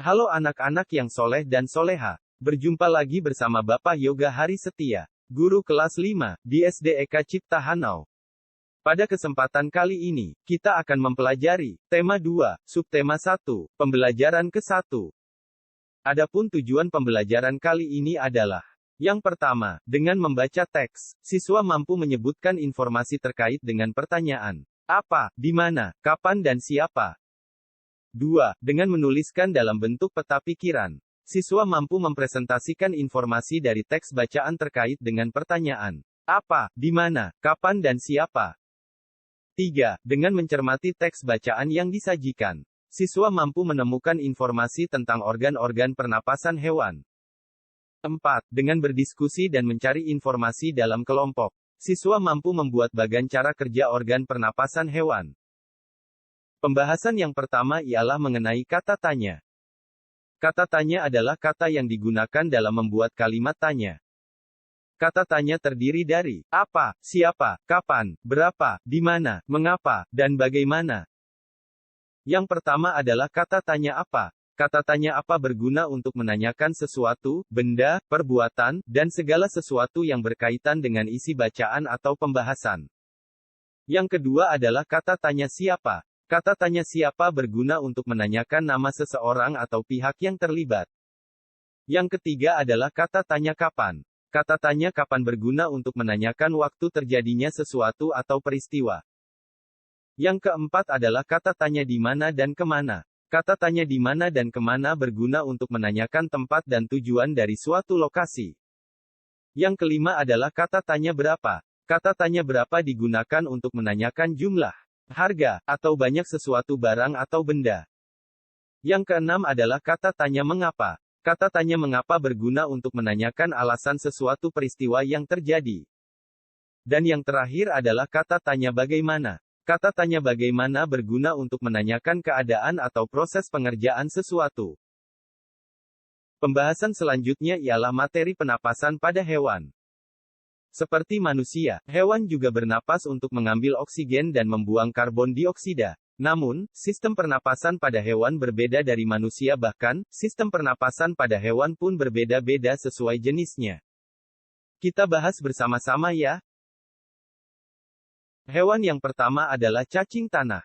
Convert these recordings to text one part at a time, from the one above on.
Halo anak-anak yang soleh dan soleha. Berjumpa lagi bersama Bapak Yoga Hari Setia, guru kelas 5, di SD Eka Cipta Hanau. Pada kesempatan kali ini, kita akan mempelajari tema 2, subtema 1, pembelajaran ke-1. Adapun tujuan pembelajaran kali ini adalah: yang pertama, dengan membaca teks, siswa mampu menyebutkan informasi terkait dengan pertanyaan, apa, di mana, kapan dan siapa. 2. Dengan menuliskan dalam bentuk peta pikiran, siswa mampu mempresentasikan informasi dari teks bacaan terkait dengan pertanyaan, apa, di mana, kapan dan siapa. 3. Dengan mencermati teks bacaan yang disajikan, siswa mampu menemukan informasi tentang organ-organ pernapasan hewan. 4. Dengan berdiskusi dan mencari informasi dalam kelompok, siswa mampu membuat bagan cara kerja organ pernapasan hewan. Pembahasan yang pertama ialah mengenai kata tanya. Kata tanya adalah kata yang digunakan dalam membuat kalimat tanya. Kata tanya terdiri dari apa, siapa, kapan, berapa, di mana, mengapa, dan bagaimana. Yang pertama adalah kata tanya apa. Kata tanya apa berguna untuk menanyakan sesuatu, benda, perbuatan, dan segala sesuatu yang berkaitan dengan isi bacaan atau pembahasan. Yang kedua adalah kata tanya siapa. Kata tanya siapa berguna untuk menanyakan nama seseorang atau pihak yang terlibat. Yang ketiga adalah kata tanya kapan. Kata tanya kapan berguna untuk menanyakan waktu terjadinya sesuatu atau peristiwa. Yang keempat adalah kata tanya di mana dan kemana. Kata tanya di mana dan kemana berguna untuk menanyakan tempat dan tujuan dari suatu lokasi. Yang kelima adalah kata tanya berapa. Kata tanya berapa digunakan untuk menanyakan jumlah, harga, atau banyak sesuatu barang atau benda. Yang keenam adalah kata tanya mengapa. Kata tanya mengapa berguna untuk menanyakan alasan sesuatu peristiwa yang terjadi. Dan yang terakhir adalah kata tanya bagaimana. Kata tanya bagaimana berguna untuk menanyakan keadaan atau proses pengerjaan sesuatu. Pembahasan selanjutnya ialah materi penapasan pada hewan. Seperti manusia, hewan juga bernapas untuk mengambil oksigen dan membuang karbon dioksida. Namun, sistem pernapasan pada hewan berbeda dari manusia, bahkan, sistem pernapasan pada hewan pun berbeda-beda sesuai jenisnya. Kita bahas bersama-sama ya. Hewan yang pertama adalah cacing tanah.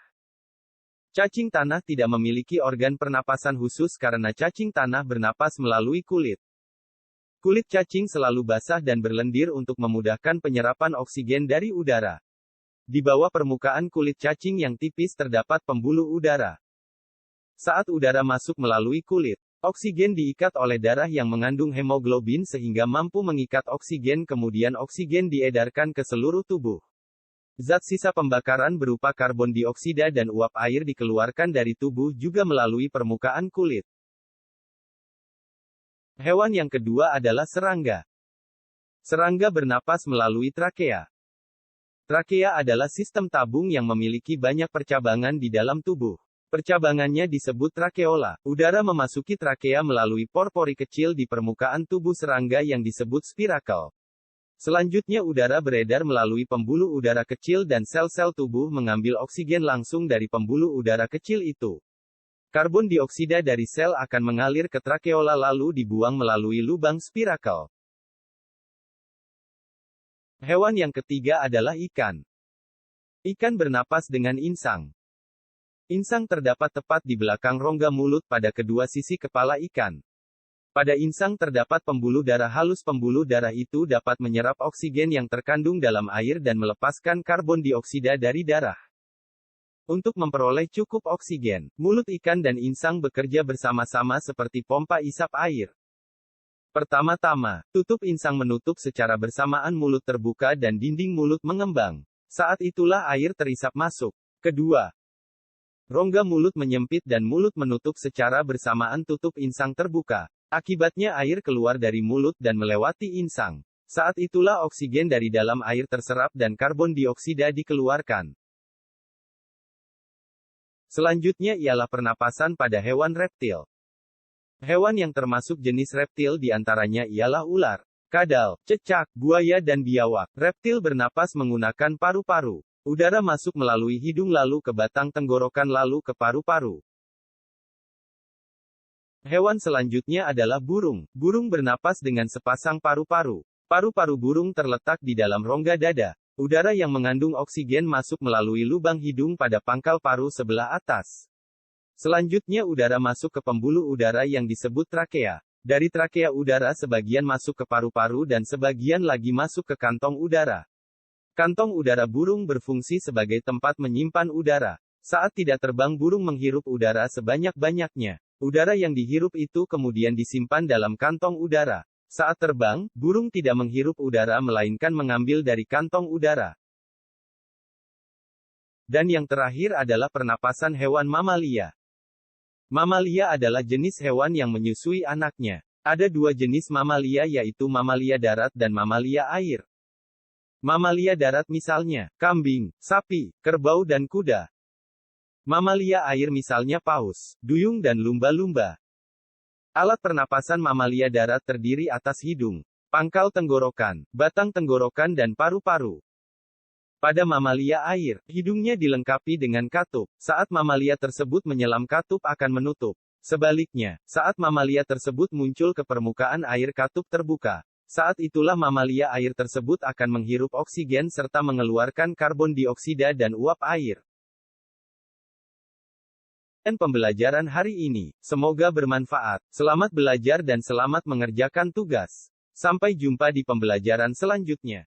Cacing tanah tidak memiliki organ pernapasan khusus karena cacing tanah bernapas melalui kulit. Kulit cacing selalu basah dan berlendir untuk memudahkan penyerapan oksigen dari udara. Di bawah permukaan kulit cacing yang tipis terdapat pembuluh udara. Saat udara masuk melalui kulit, oksigen diikat oleh darah yang mengandung hemoglobin sehingga mampu mengikat oksigen, kemudian oksigen diedarkan ke seluruh tubuh. Zat sisa pembakaran berupa karbon dioksida dan uap air dikeluarkan dari tubuh juga melalui permukaan kulit. Hewan yang kedua adalah serangga. Serangga bernapas melalui trakea. Trakea adalah sistem tabung yang memiliki banyak percabangan di dalam tubuh. Percabangannya disebut trakeola. Udara memasuki trakea melalui por-pori kecil di permukaan tubuh serangga yang disebut spirakel. Selanjutnya udara beredar melalui pembuluh udara kecil dan sel-sel tubuh mengambil oksigen langsung dari pembuluh udara kecil itu. Karbon dioksida dari sel akan mengalir ke trakeola lalu dibuang melalui lubang spirakel. Hewan yang ketiga adalah ikan. Ikan bernapas dengan insang. Insang terdapat tepat di belakang rongga mulut pada kedua sisi kepala ikan. Pada insang terdapat pembuluh darah halus. Pembuluh darah itu dapat menyerap oksigen yang terkandung dalam air dan melepaskan karbon dioksida dari darah. Untuk memperoleh cukup oksigen, mulut ikan dan insang bekerja bersama-sama seperti pompa isap air. Pertama-tama, tutup insang menutup secara bersamaan mulut terbuka dan dinding mulut mengembang. Saat itulah air terisap masuk. Kedua, rongga mulut menyempit dan mulut menutup secara bersamaan tutup insang terbuka. Akibatnya air keluar dari mulut dan melewati insang. Saat itulah oksigen dari dalam air terserap dan karbon dioksida dikeluarkan. Selanjutnya ialah pernapasan pada hewan reptil. Hewan yang termasuk jenis reptil diantaranya ialah ular, kadal, cecak, buaya dan biawak. Reptil bernapas menggunakan paru-paru. Udara masuk melalui hidung lalu ke batang tenggorokan lalu ke paru-paru. Hewan selanjutnya adalah burung. Burung bernapas dengan sepasang paru-paru. Paru-paru burung terletak di dalam rongga dada. Udara yang mengandung oksigen masuk melalui lubang hidung pada pangkal paru sebelah atas. Selanjutnya udara masuk ke pembuluh udara yang disebut trakea. Dari trakea udara sebagian masuk ke paru-paru dan sebagian lagi masuk ke kantong udara. Kantong udara burung berfungsi sebagai tempat menyimpan udara. Saat tidak terbang burung menghirup udara sebanyak-banyaknya. Udara yang dihirup itu kemudian disimpan dalam kantong udara. Saat terbang, burung tidak menghirup udara melainkan mengambil dari kantong udara. Dan yang terakhir adalah pernapasan hewan mamalia. Mamalia adalah jenis hewan yang menyusui anaknya. Ada dua jenis mamalia yaitu mamalia darat dan mamalia air. Mamalia darat misalnya, kambing, sapi, kerbau dan kuda. Mamalia air misalnya paus, duyung dan lumba-lumba. Alat pernapasan mamalia darat terdiri atas hidung, pangkal tenggorokan, batang tenggorokan dan paru-paru. Pada mamalia air, hidungnya dilengkapi dengan katup. Saat mamalia tersebut menyelam katup akan menutup. Sebaliknya, saat mamalia tersebut muncul ke permukaan air katup terbuka. Saat itulah mamalia air tersebut akan menghirup oksigen serta mengeluarkan karbon dioksida dan uap air. Dan pembelajaran hari ini, semoga bermanfaat. Selamat belajar dan selamat mengerjakan tugas. Sampai jumpa di pembelajaran selanjutnya.